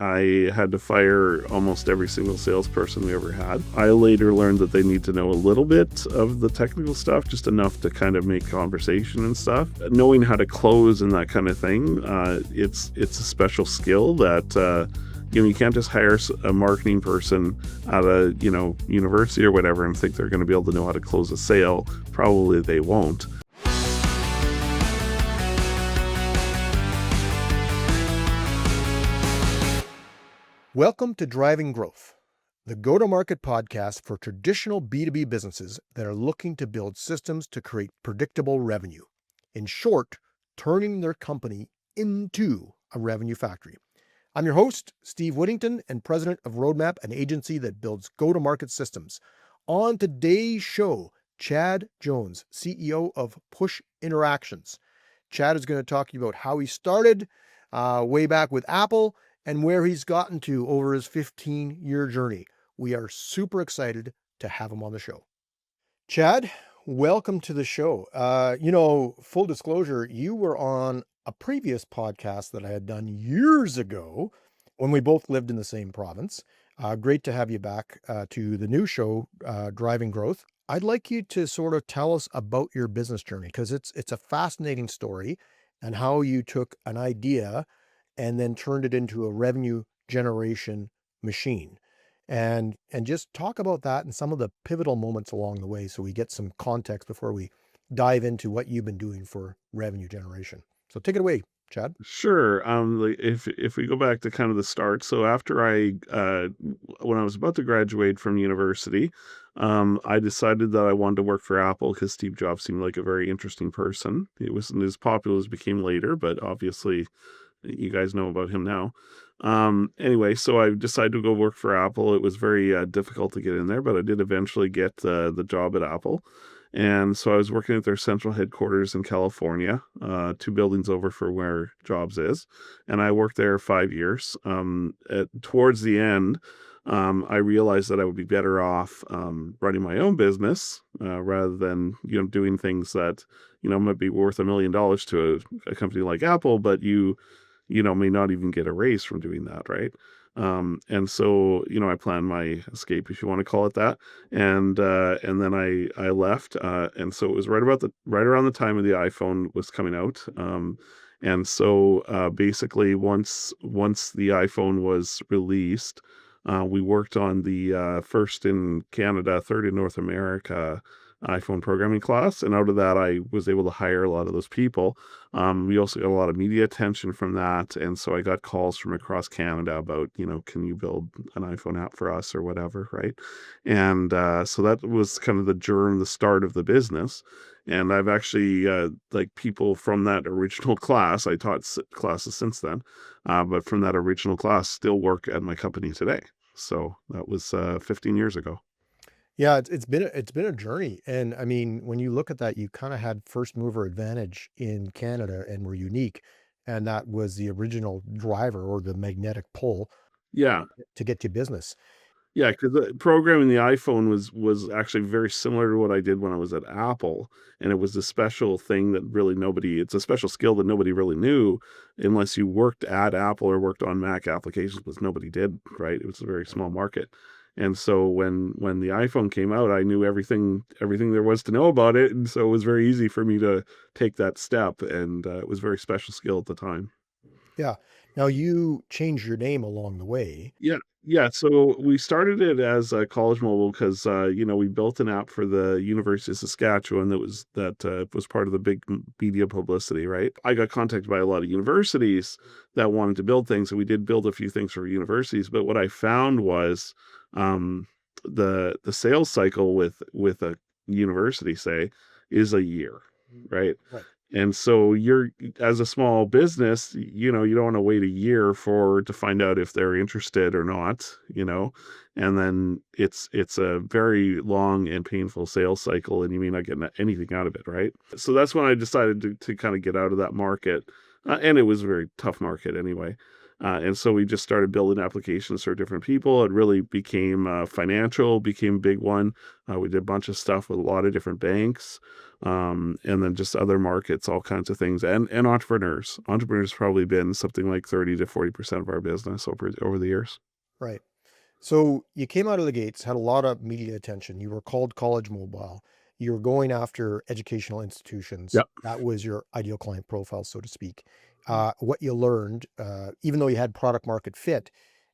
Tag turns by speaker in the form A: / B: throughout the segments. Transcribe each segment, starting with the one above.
A: I had to fire almost every single salesperson we ever had. I later learned that they need to know a little bit of the technical stuff, just enough to kind of make conversation and stuff. Knowing how to close and that kind of thing, it's a special skill that you can't just hire a marketing person at a university or whatever and think they're going to be able to know how to close a sale. Probably they won't.
B: Welcome to Driving Growth, the go-to-market podcast for traditional B2B businesses that are looking to build systems to create predictable revenue. In short, turning their company into a revenue factory. I'm your host, Steve Whittington, and president of Roadmap, an agency that builds go-to-market systems. On today's show, Chad Jones, CEO of Push Interactions. Chad is going to talk to you about how he started way back with Apple and where he's gotten to over his 15-year journey. We are super excited to have him on the show. Chad, welcome to the show. Full disclosure, you were on a previous podcast that I had done years ago when we both lived in the same province. Great to have you back to the new show, Driving Growth. I'd like you to sort of tell us about your business journey, because it's a fascinating story, and how you took an idea and then turned it into a revenue generation machine. And just talk about that and some of the pivotal moments along the way, so we get some context before we dive into what you've been doing for revenue generation. So take it away, Chad.
A: Sure. If we go back to kind of the start, so after when I was about to graduate from university, I decided that I wanted to work for Apple because Steve Jobs seemed like a very interesting person. It wasn't as popular as it became later, but obviously you guys know about him now. Anyway, so I decided to go work for Apple. It was very difficult to get in there, but I did eventually get the job at Apple. And so I was working at their central headquarters in California, 2 buildings over from where Jobs is. And I worked there 5 years. Towards the end, I realized that I would be better off running my own business rather than doing things that might be worth $1 million to a company like Apple, but you may not even get a raise from doing that, right? And so, I planned my escape, if you want to call it that. And then I left. And so it was right around the time of the iPhone was coming out. And so basically once the iPhone was released, we worked on the first in Canada, third in North America iPhone programming class. And out of that, I was able to hire a lot of those people. We also got a lot of media attention from that. And so I got calls from across Canada about, can you build an iPhone app for us or whatever, right? And so that was kind of the start of the business. And I've actually, like people from that original class, I taught classes since then, but from that original class still work at my company today. So that was 15 years ago.
B: Yeah, it's been a journey. And I mean, when you look at that, you kind of had first mover advantage in Canada and were unique. And that was the original driver, or the magnetic pull,
A: Yeah.
B: to get you business.
A: Yeah, because programming the iPhone was actually very similar to what I did when I was at Apple, and it was a special thing that really nobody it's a special skill that nobody really knew unless you worked at Apple or worked on Mac applications, because nobody did, right? It was a very small market. And so when the iPhone came out, I knew everything there was to know about it, and so it was very easy for me to take that step, and it was a very special skill at the time.
B: Yeah. Now you changed your name along the way.
A: Yeah, yeah. So we started it as a college mobile because we built an app for the University of Saskatchewan that was part of the big media publicity, right? I got contacted by a lot of universities that wanted to build things, and we did build a few things for universities. But what I found was um, the sales cycle with a university, say, is a year, right?
B: Right.
A: And so you're as a small business, you don't want to wait a year to find out if they're interested or not. And then it's a very long and painful sales cycle, and you may not get anything out of it, right? So that's when I decided to kind of get out of that market. And it was a very tough market anyway. And so we just started building applications for different people. It really became financial, became a big one. We did a bunch of stuff with a lot of different banks, and then just other markets, all kinds of things, and entrepreneurs. Entrepreneurs probably been something like 30 to 40% of our business over the years.
B: Right. So you came out of the gates, had a lot of media attention. You were called college mobile. You were going after educational institutions.
A: Yep.
B: That was your ideal client profile, so to speak. What you learned, even though you had product market fit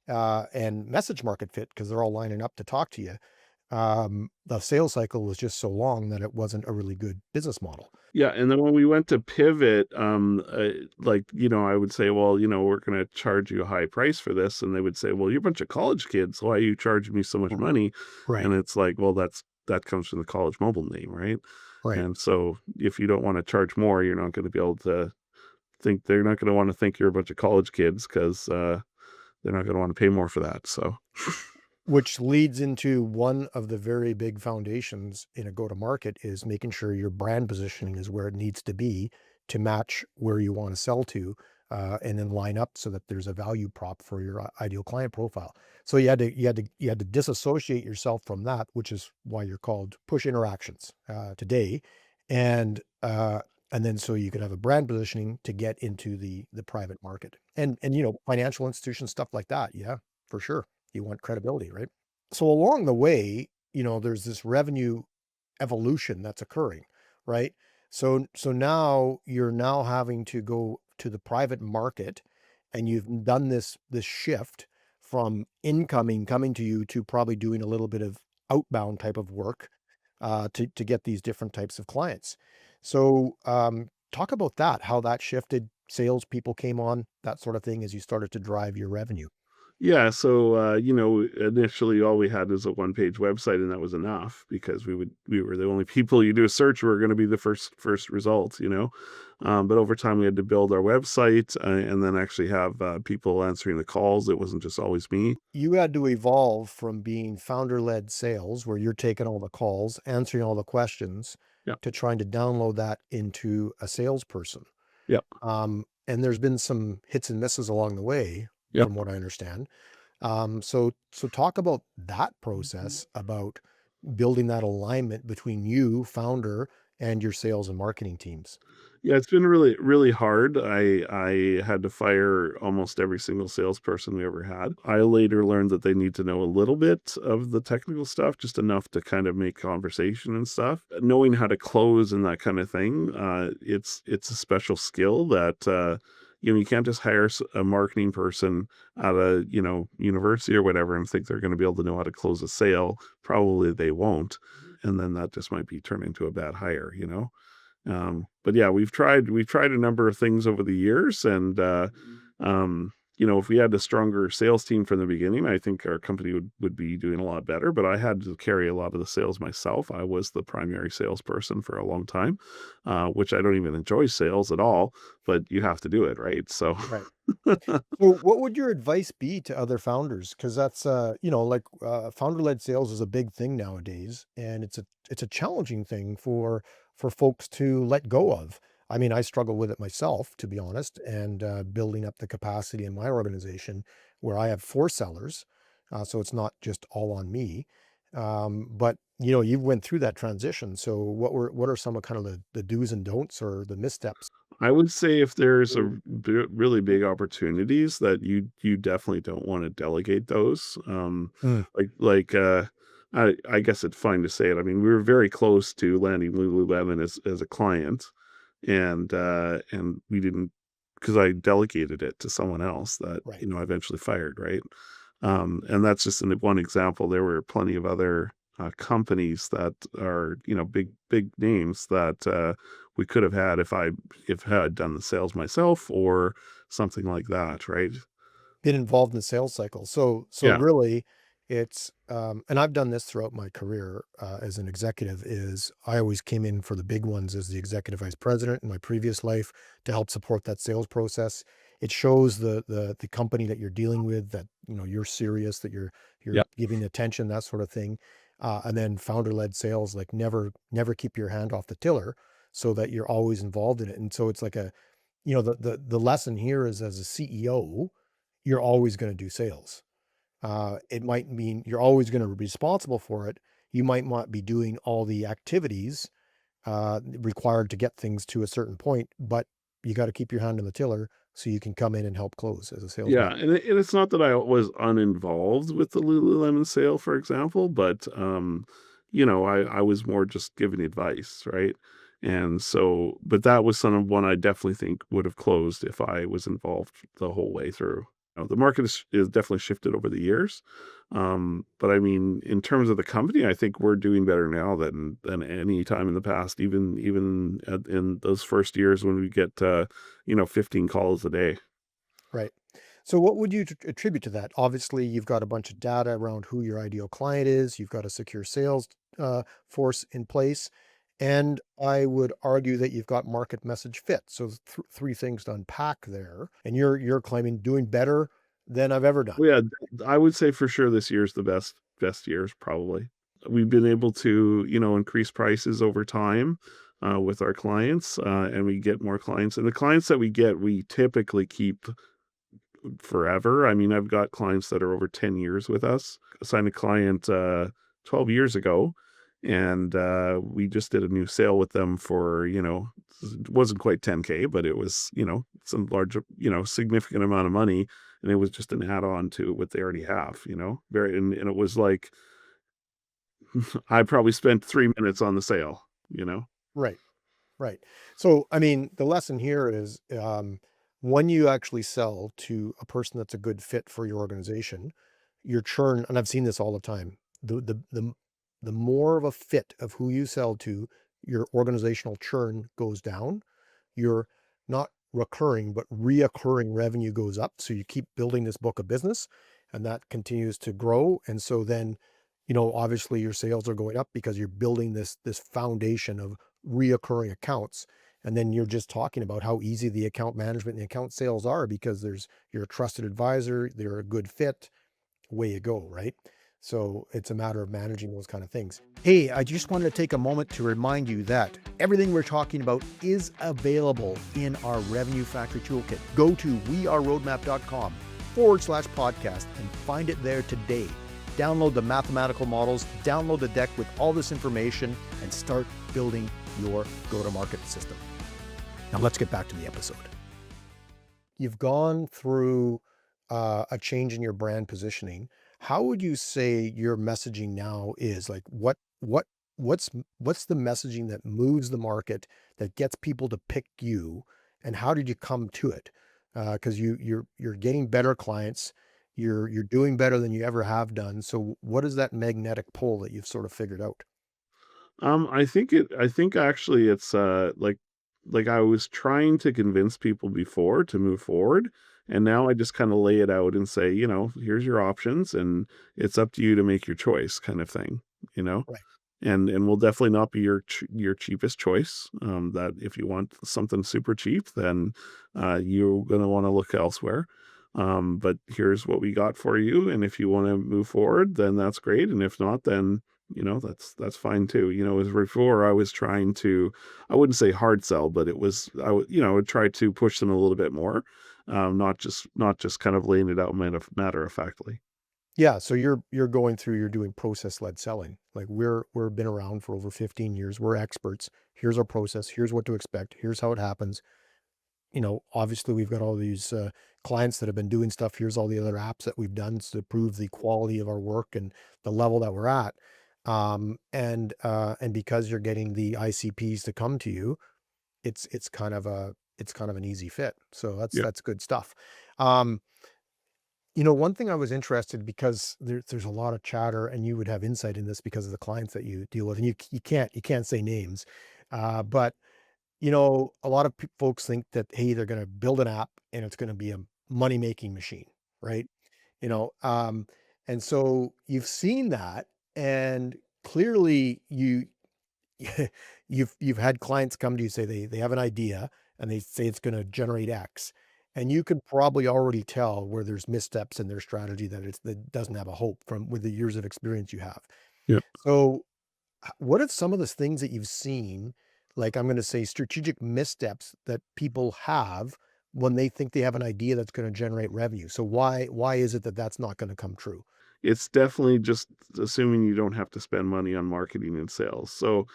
B: and message market fit, because they're all lining up to talk to you, the sales cycle was just so long that it wasn't a really good business model.
A: Yeah, and then when we went to pivot, like, I would say, well, we're going to charge you a high price for this, and they would say, well, you're a bunch of college kids. Why are you charging me so much
B: R-
A: money?
B: Right.
A: And it's like, well, that comes from the college mobile name, right?
B: Right.
A: And so if you don't want to charge more, you're not going to be able to they're not going to want to think you're a bunch of college kids because they're not going to want to pay more for that. So,
B: Which leads into one of the very big foundations in a go-to-market is making sure your brand positioning is where it needs to be to match where you want to sell to, and then line up so that there's a value prop for your ideal client profile. So you had to disassociate yourself from that, which is why you're called push interactions today, and and then so you could have a brand positioning to get into the private market and financial institutions, stuff like that. Yeah, for sure. You want credibility, right? So along the way, there's this revenue evolution that's occurring, right? So now you're now having to go to the private market, and you've done this shift from incoming coming to you to probably doing a little bit of outbound type of work to get these different types of clients. So talk about that, how that shifted, salespeople came on, that sort of thing, as you started to drive your revenue.
A: yeah, so initially all we had was a one-page website, and that was enough because we were the only people you do a search. We were going to be the first results. But over time, we had to build our website and then actually have people answering the calls. It wasn't just always me.
B: You had to evolve from being founder-led sales, where you're taking all the calls, answering all the questions,
A: Yep,
B: to trying to download that into a salesperson.
A: yep,
B: And there's been some hits and misses along the way,
A: yep.
B: from what I understand. So talk about that process, about building that alignment between you, founder, and your sales and marketing teams.
A: Yeah, it's been really, really hard. I had to fire almost every single salesperson we ever had. I later learned that they need to know a little bit of the technical stuff, just enough to kind of make conversation and stuff. Knowing how to close and that kind of thing, it's a special skill that you can't just hire a marketing person at a university or whatever and think they're going to be able to know how to close a sale. Probably they won't, and then that just might be turned into a bad hire. But yeah, we've tried a number of things over the years, and if we had a stronger sales team from the beginning, I think our company would be doing a lot better. But I had to carry a lot of the sales myself. I was the primary salesperson for a long time, which I don't even enjoy sales at all, but you have to do it, right? So
B: Right. So what would your advice be to other founders? Because that's like founder-led sales is a big thing nowadays, and it's a challenging thing for folks to let go of. I mean, I struggle with it myself, to be honest, and building up the capacity in my organization where I have four sellers, so it's not just all on me. But you went through that transition. So what are some of kind of the do's and don'ts or the missteps?
A: I would say if there's really big opportunities that you definitely don't want to delegate those.
B: Mm,
A: I guess it's fine to say it. I mean, we were very close to landing Lululemon as a client, and we didn't because I delegated it to someone else that
B: right.
A: I eventually fired, right? And that's just one example. There were plenty of other companies that are big names that we could have had if I had done the sales myself or something like that, right?
B: Been involved in the sales cycle. So
A: Yeah,
B: really it's and I've done this throughout my career as an executive, is I always came in for the big ones as the executive vice president in my previous life to help support that sales process. It shows the company that you're dealing with that you're serious, that you're
A: yeah.
B: giving attention, that sort of thing. And then founder led sales, like never keep your hand off the tiller, so that you're always involved in it. And so it's like the lesson here is, as a CEO, you're always going to do sales. It might mean you're always going to be responsible for it. You might not be doing all the activities required to get things to a certain point, but you got to keep your hand on the tiller so you can come in and help close as a sales
A: Yeah,
B: rep.
A: and it's not that I was uninvolved with the Lululemon sale, for example, but, I was more just giving advice, right? And so but that was one I definitely think would have closed if I was involved the whole way through. The market is definitely shifted over the years, but I mean, in terms of the company, I think we're doing better now than any time in the past, even in those first years when we get, 15 calls a day.
B: Right. So what would you attribute to that? Obviously, you've got a bunch of data around who your ideal client is. You've got a secure sales force in place. And I would argue that you've got market message fit. So three things to unpack there. And you're claiming doing better than I've ever done.
A: Well, yeah, I would say for sure this year's the best years probably. We've been able to, increase prices over time, with our clients, and we get more clients. And the clients that we get, we typically keep forever. I mean, I've got clients that are over 10 years with us. I signed a client 12 years ago, and we just did a new sale with them for, it wasn't quite 10K, but it was, some large, significant amount of money. And it was just an add on to what they already have, very, and it was like, I probably spent 3 minutes on the sale,
B: Right. Right. So, I mean, the lesson here is when you actually sell to a person that's a good fit for your organization, your churn, and I've seen this all the time, the more of a fit of who you sell to, your organizational churn goes down. Your not recurring, but reoccurring revenue goes up. So you keep building this book of business and that continues to grow. And so then, obviously your sales are going up because you're building this foundation of reoccurring accounts. And then you're just talking about how easy the account management and the account sales are because you're a trusted advisor, they're a good fit, way you go, right? So it's a matter of managing those kind of things. Hey, I just wanted to take a moment to remind you that everything we're talking about is available in our Revenue Factory Toolkit. Go to weareroadmap.com/podcast and find it there today. Download the mathematical models, download the deck with all this information, and start building your go-to-market system. Now let's get back to the episode. You've gone through a change in your brand positioning. How would you say your messaging now is? Like what's the messaging that moves the market, that gets people to pick you, and how did you come to it? Because you're getting better clients, you're doing better than you ever have done. So what is that magnetic pull that you've sort of figured out?
A: I think actually it's, like I was trying to convince people before to move forward, and now I just kinda lay it out and say, "Here's your options, and it's up to you to make your choice," kind of thing, you know?
B: Right.
A: And will definitely not be your cheapest choice, that if you want something super cheap, then, you're gonna wanna look elsewhere. But here's what we got for you, and if you wanna move forward, then that's great, and if not, then, that's fine too. As before I was trying to, I wouldn't say hard sell, but it was I would try to push them a little bit more, not just kind of laying it out matter of factly.
B: Yeah, so you're doing process-led selling. Like we're been around for over 15 years. We're experts. Here's our process. Here's what to expect. Here's how it happens. Obviously we've got all these clients that have been doing stuff. Here's all the other apps that we've done to prove the quality of our work and the level that we're at. And because you're getting the ICPs to come to you, it's kind of an easy fit. So
A: Yeah.
B: that's good stuff. Um, one thing I was interested because there's a lot of chatter, and you would have insight in this because of the clients that you deal with, and you can't say names, but a lot of folks think that hey, they're going to build an app and it's going to be a money making machine, right? You know, um, and so you've seen that, and clearly you've had clients come to you say they have an idea and they say it's going to generate X, and you could probably already tell where there's missteps in their strategy that doesn't have a hope from with the years of experience you have.
A: Yeah.
B: So what are some of the things that you've seen, like I'm going to say strategic missteps that people have when they think they have an idea that's going to generate revenue. So why is it that that's not going to come true?
A: It's definitely just assuming you don't have to spend money on marketing and sales. So,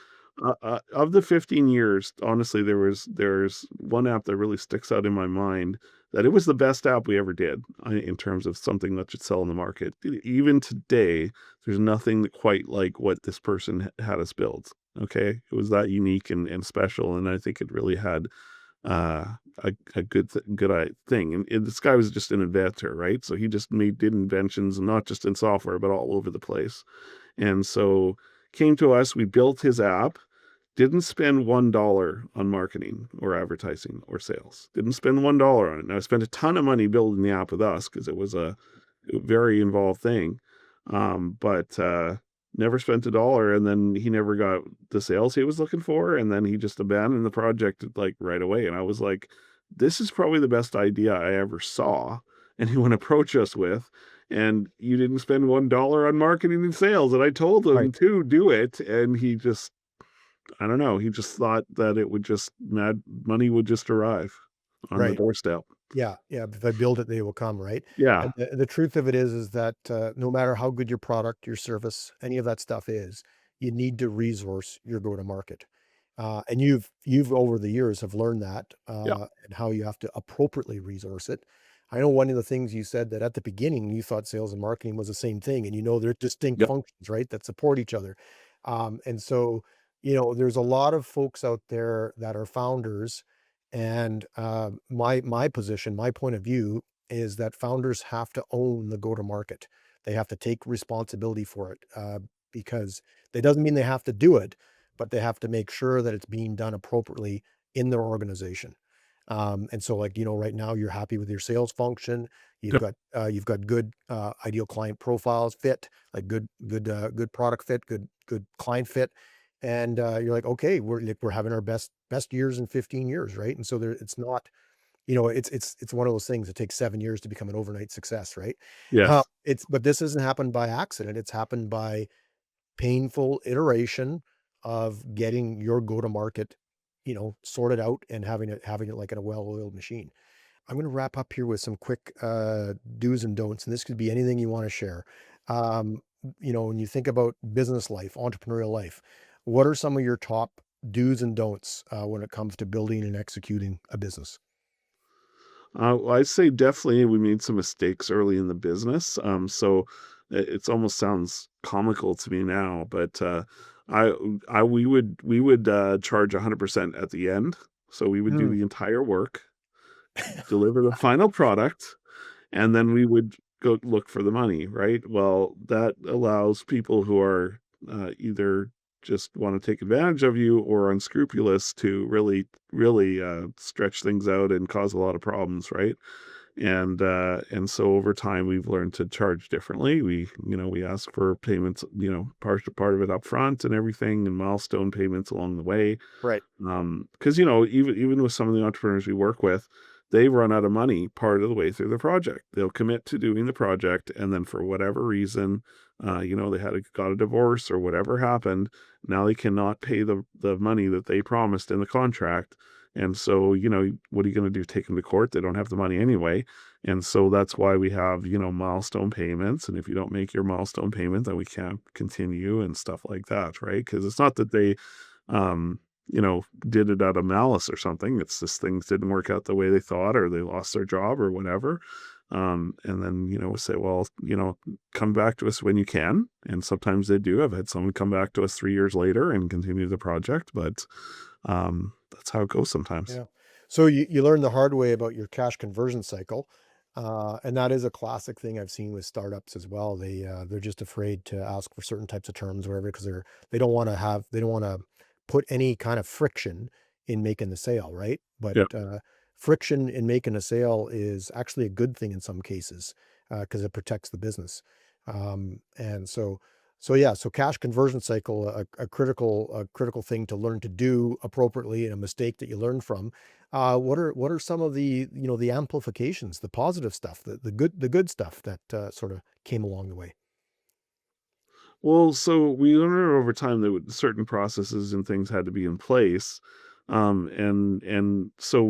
A: of the 15 years, honestly, there's one app that really sticks out in my mind that it was the best app we ever did in terms of something that should sell in the market. Even today, there's nothing quite like what this person had us build. Okay, it was that unique and special, and I think it really had uh, a good thing. And this guy was just an inventor, right? So he just did inventions, not just in software, but all over the place. And so came to us, we built his app, didn't spend $1 on marketing or advertising or sales. Didn't spend $1 on it. Now I spent a ton of money building the app with us because it was a very involved thing. But never spent a dollar, and then he never got the sales he was looking for, and then he just abandoned the project like right away. And I was like, this is probably the best idea I ever saw. And he would approach us with, and you didn't spend $1 on marketing and sales. And I told
B: Right.
A: him to do it, and he just I don't know, he just thought that it would just mad money would just arrive on the
B: Right.
A: doorstep.
B: Yeah, yeah, if I build it, they will come, right?
A: Yeah.
B: And the truth of it is that, no matter how good your product, your service, any of that stuff is, you need to resource your go-to-market. And you've over the years have learned that,
A: Yeah.
B: and how you have to appropriately resource it. I know one of the things you said that at the beginning, you thought sales and marketing was the same thing, and they're distinct
A: Yep.
B: functions, right, that support each other. And so, there's a lot of folks out there that are founders, and, my position, my point of view is that founders have to own the go-to-market. They have to take responsibility for it, because that doesn't mean they have to do it, but they have to make sure that it's being done appropriately in their organization. And so, like, right now you're happy with your sales function.
A: Yep.
B: You've got good, ideal client profiles fit, like good product fit, good client fit. And you're like, okay, we're having our best years in 15 years, right? And so it's not, it's one of those things that takes 7 years to become an overnight success, right?
A: Yes.
B: But this hasn't happened by accident. It's happened by painful iteration of getting your go-to-market, sorted out and having it like in a well-oiled machine. I'm going to wrap up here with some quick do's and don'ts, and this could be anything you want to share. Um, when you think about business life, entrepreneurial life, what are some of your top do's and don'ts when it comes to building and executing a business?
A: Well, I'd say definitely we made some mistakes early in the business. So it's almost sounds comical to me now, but I, we would charge 100% at the end. So we would do
B: Mm,
A: the entire work, deliver the final product, and then we would go look for the money, right? Well, that allows people who are either just want to take advantage of you or unscrupulous to really stretch things out and cause a lot of problems, right? And so over time we've learned to charge differently. We ask for payments, part of it up front and everything, and milestone payments along the way.
B: right.
A: Because even with some of the entrepreneurs we work with, they run out of money part of the way through the project. They'll commit to doing the project, and then for whatever reason, they got a divorce or whatever happened. Now they cannot pay the money that they promised in the contract, and so what are you going to do? Take them to court? They don't have the money anyway, and so that's why we have milestone payments. And if you don't make your milestone payment, then we can't continue and stuff like that, right? Because it's not that they um, did it out of malice or something. It's just things didn't work out the way they thought, or they lost their job or whatever. And then, we say, well, come back to us when you can. And sometimes they do. I've had someone come back to us 3 years later and continue the project, but that's how it goes sometimes.
B: Yeah. So you learn the hard way about your cash conversion cycle, and that is a classic thing I've seen with startups as well. They're just afraid to ask for certain types of terms or whatever because they don't want to put any kind of friction in making the sale, right? But
A: Yeah.
B: friction in making a sale is actually a good thing in some cases because it protects the business. And so yeah, so cash conversion cycle, a critical thing to learn to do appropriately, and a mistake that you learn from. What are some of the amplifications, the positive stuff, the good stuff that sort of came along the way?
A: Well, so we learned over time that certain processes and things had to be in place. And so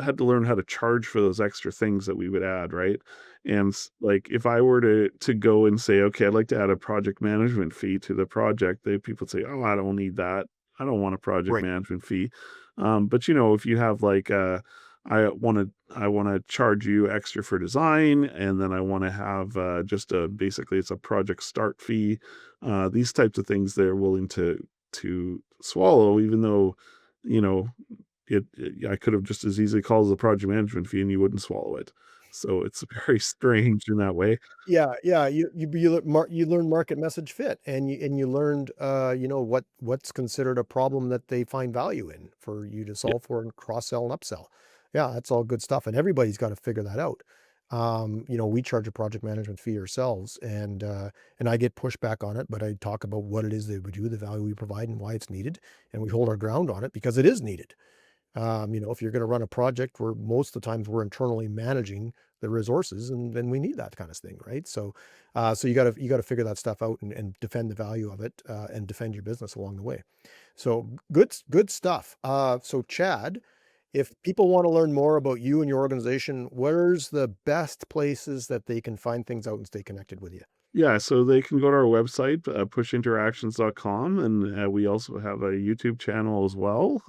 A: had to learn how to charge for those extra things that we would add, right? And like if I were to go and say, okay, I'd like to add a project management fee to the project, they people say, oh, I don't need that. I don't want a project
B: Right.
A: management fee. But if you have like I want to charge you extra for design, and then I want to have just a basically it's a project start fee. These types of things they're willing to swallow, even though you know I could have just as easily called it a project management fee and you wouldn't swallow it. So it's very strange in that way.
B: Yeah, yeah, you learn market message fit, and you learned, what's considered a problem that they find value in for you to
A: Yeah.
B: solve for and cross-sell and upsell. Yeah, that's all good stuff, and everybody's gotta figure that out. We charge a project management fee ourselves, and I get pushback on it, but I talk about what it is that we do, the value we provide, and why it's needed, and we hold our ground on it because it is needed. If you're going to run a project where most of the times we're internally managing the resources, and then we need that kind of thing, right? So you got to figure that stuff out and defend the value of it, and defend your business along the way. So good stuff. So Chad, if people want to learn more about you and your organization, where's the best places that they can find things out and stay connected with you?
A: Yeah, so they can go to our website, pushinteractions.com, and we also have a YouTube channel as well.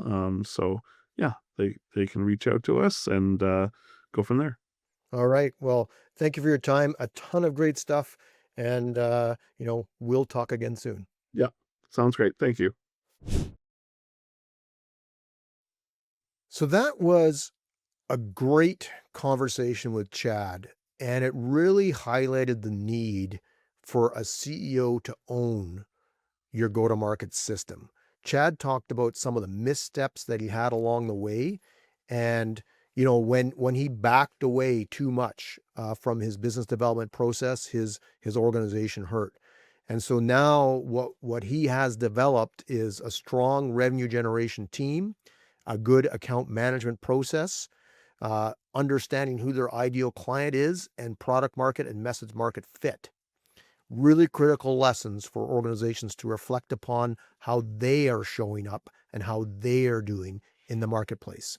A: So yeah, they can reach out to us and go from there.
B: All right. Well, thank you for your time. A ton of great stuff, and we'll talk again soon.
A: Yeah, sounds great. Thank you.
B: So that was a great conversation with Chad, and it really highlighted the need for a CEO to own your go to market system. Chad talked about some of the missteps that he had along the way. And, when he backed away too much from his business development process, his organization hurt. And so now what he has developed is a strong revenue generation team, a good account management process, understanding who their ideal client is, and product market and message market fit. Really critical lessons for organizations to reflect upon how they are showing up and how they are doing in the marketplace.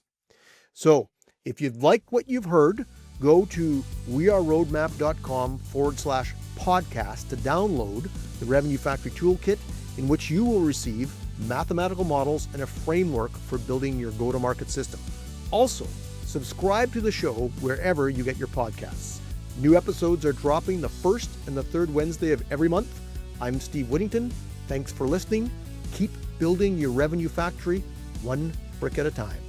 B: So if you'd like what you've heard, go to weareroadmap.com/podcast to download the Revenue Factory Toolkit, in which you will receive mathematical models and a framework for building your go-to-market system. Also, subscribe to the show wherever you get your podcasts. New episodes are dropping the first and the third Wednesday of every month. I'm Steve Whittington. Thanks for listening. Keep building your revenue factory one brick at a time.